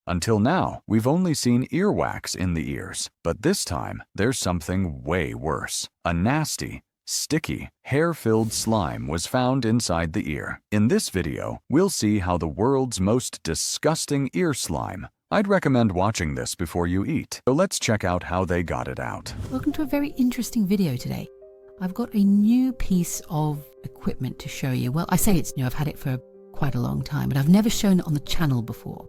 Until now, we've only seen earwax in the ears, but this time there's something way worse. A nasty, sticky, hair-filled slime was found inside the ear. In this video, we'll see how the world's most disgusting ear slime. I'd recommend watching this before you eat. So let's check out how they got it out. Welcome to a very interesting video today. I've got a new piece of equipment to show you. Well, I say it's new, I've had it for quite a long time, but I've never shown it on the channel before.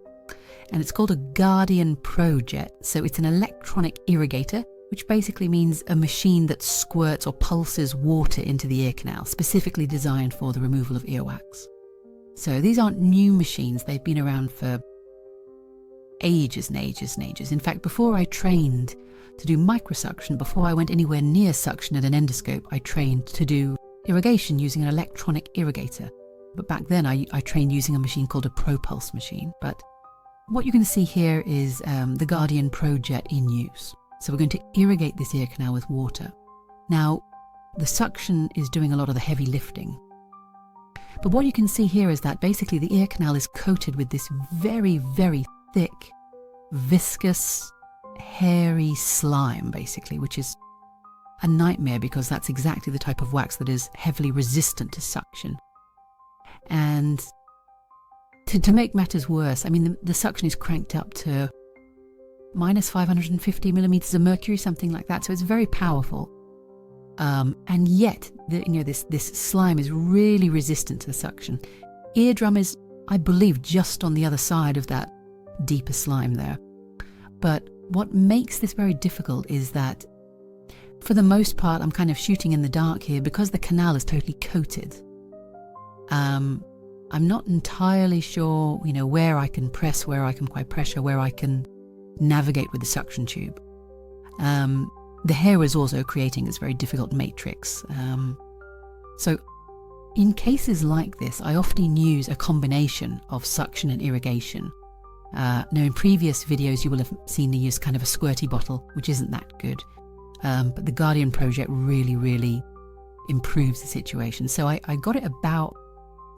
And it's called a Guardian ProJet. So it's an electronic irrigator, which basically means a machine that squirts or pulses water into the ear canal, specifically designed for the removal of earwax. So these aren't new machines, they've been around for ages and ages and ages. In fact, before I trained to do microsuction, before I went anywhere near suction at an endoscope, I trained to do irrigation using an electronic irrigator. But back then I trained using a machine called a ProPulse machine. But what you're going to see here is the Guardian ProJet in use. So we're going to irrigate this ear canal with water. Now, the suction is doing a lot of the heavy lifting. But what you can see here is that basically the ear canal is coated with this very, very thick, viscous, hairy slime, basically, which is a nightmare because that's exactly the type of wax that is heavily resistant to suction. And to make matters worse, I mean, the suction is cranked up to minus 550 millimeters of mercury, something like that. So it's very powerful. And yet, this slime is really resistant to the suction. Eardrum is, I believe, just on the other side of that deeper slime there. But what makes this very difficult is that, for the most part, I'm kind of shooting in the dark here because the canal is totally coated. I'm not entirely sure, where I can press, where I can apply pressure, where I can navigate with the suction tube. The hair is also creating this very difficult matrix. So in cases like this, I often use a combination of suction and irrigation. Now in previous videos, you will have seen me use kind of a squirty bottle, which isn't that good. But the Guardian ProJet really, really improves the situation. So I got it about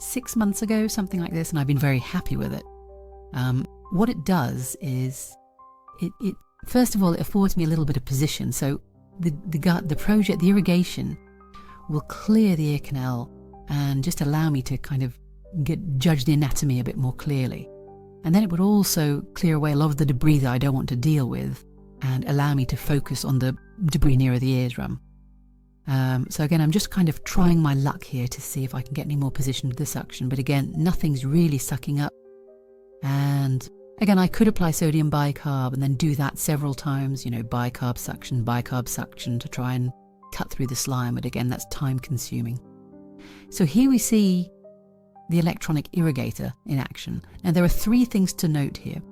6 months ago, something like this, and I've been very happy with it. What it does is, it first of all, it affords me a little bit of position. So the ProJet, the irrigation, will clear the ear canal and just allow me to kind of judge the anatomy a bit more clearly. And then it would also clear away a lot of the debris that I don't want to deal with and allow me to focus on the debris nearer the eardrum. So again, I'm just kind of trying my luck here to see if I can get any more position with the suction. But again, nothing's really sucking up. And again, I could apply sodium bicarb and then do that several times, bicarb suction to try and cut through the slime. But again, that's time consuming. So here we see the electronic irrigator in action. Now there are 3 things to note here.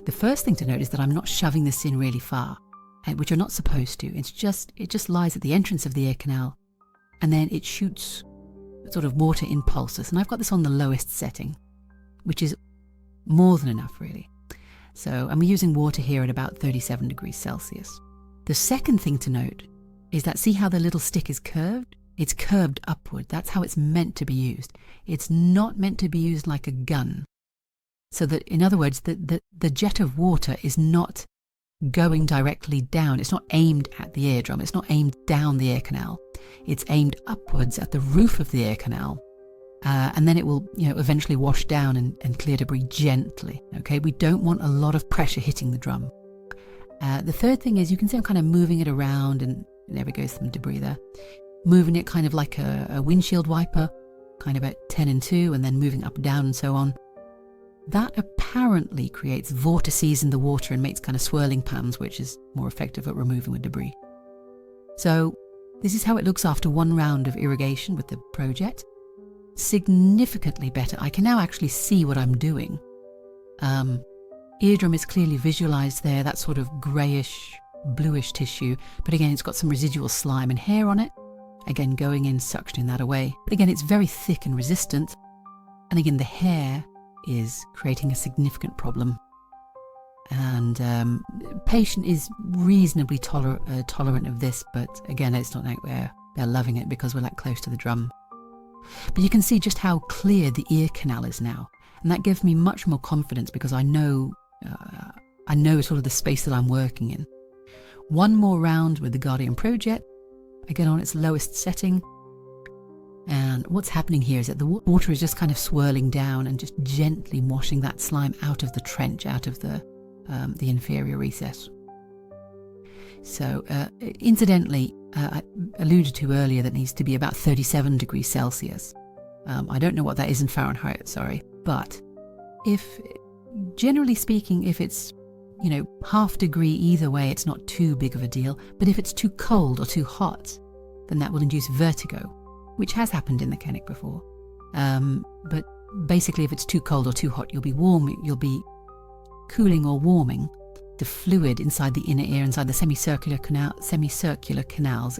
The first thing to note is that I'm not shoving this in really far, which you're not supposed to. It just lies at the entrance of the ear canal, and then it shoots sort of water in pulses. And I've got this on the lowest setting, which is more than enough, really. So I'm using water here at about 37 degrees Celsius. The second thing to note is that see how the little stick is curved? It's curved upward. That's how it's meant to be used. It's not meant to be used like a gun. So that, in other words, the jet of water is not going directly down. It's not aimed at the eardrum. It's not aimed down the ear canal. It's aimed upwards at the roof of the ear canal. And then it will, eventually wash down and clear debris gently. Okay, we don't want a lot of pressure hitting the drum. The third thing is you can see I'm kind of moving it around, and there we go, some debris there. Moving it kind of like a windshield wiper, kind of at 10 and 2, and then moving up, down, and so on. That apparently creates vortices in the water and makes kind of swirling pans, which is more effective at removing the debris. So this is how it looks after 1 round of irrigation with the ProJet. Significantly better. I can now actually see what I'm doing. Eardrum is clearly visualized there, that sort of greyish, bluish tissue, but again, it's got some residual slime and hair on it. Again, going in, suctioning that away. But again, it's very thick and resistant. And again, the hair is creating a significant problem. And patient is reasonably tolerant of this, but again, it's not like they're loving it because we're that close to the drum. But you can see just how clear the ear canal is now. And that gives me much more confidence because I know sort of the space that I'm working in. One more round with the Guardian Pro Jet, again on its lowest setting. And what's happening here is that the water is just kind of swirling down and just gently washing that slime out of the trench, out of the inferior recess. So, incidentally, I alluded to earlier that needs to be about 37 degrees Celsius. I don't know what that is in Fahrenheit, sorry. But generally speaking, if it's, half degree either way, it's not too big of a deal. But if it's too cold or too hot, then that will induce vertigo, which has happened in the clinic before. But basically, if it's too cold or too hot, you'll be cooling or warming the fluid inside the inner ear, inside the semicircular canals,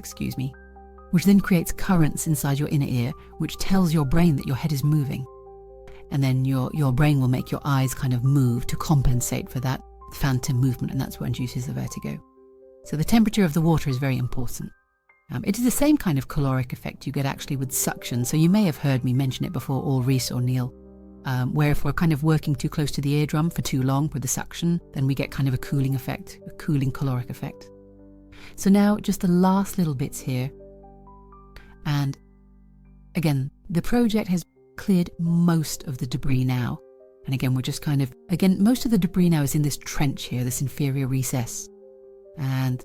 which then creates currents inside your inner ear, which tells your brain that your head is moving. And then your brain will make your eyes kind of move to compensate for that phantom movement, and that's what induces the vertigo. So the temperature of the water is very important. It is the same kind of caloric effect you get actually with suction. So you may have heard me mention it before, or Reese or Neil, where if we're kind of working too close to the eardrum for too long with the suction, then we get kind of a cooling effect, a cooling caloric effect. So now just the last little bits here. And again, the project has cleared most of the debris now. And again, we're just kind of, most of the debris now is in this trench here, this inferior recess. And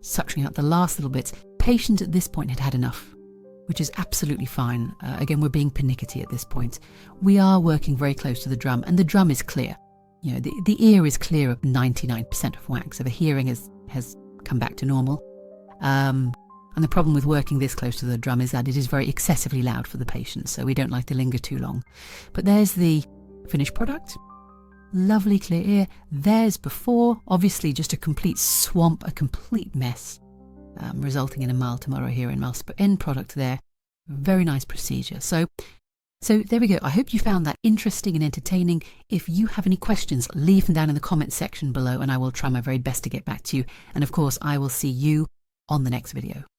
suctioning out the last little bits. Patient at this point had enough, which is absolutely fine. Again, we're being pernickety at this point. We are working very close to the drum, and the drum is clear. The ear is clear of 99% of wax, so the hearing has come back to normal. And the problem with working this close to the drum is that it is very excessively loud for the patient, so we don't like to linger too long. But there's the finished product. Lovely clear ear. There's before, obviously just a complete swamp, a complete mess, resulting in a mild to moderate hearing loss, but end product there. Very nice procedure. So there we go. I hope you found that interesting and entertaining. If you have any questions, leave them down in the comments section below and I will try my very best to get back to you. And of course, I will see you on the next video.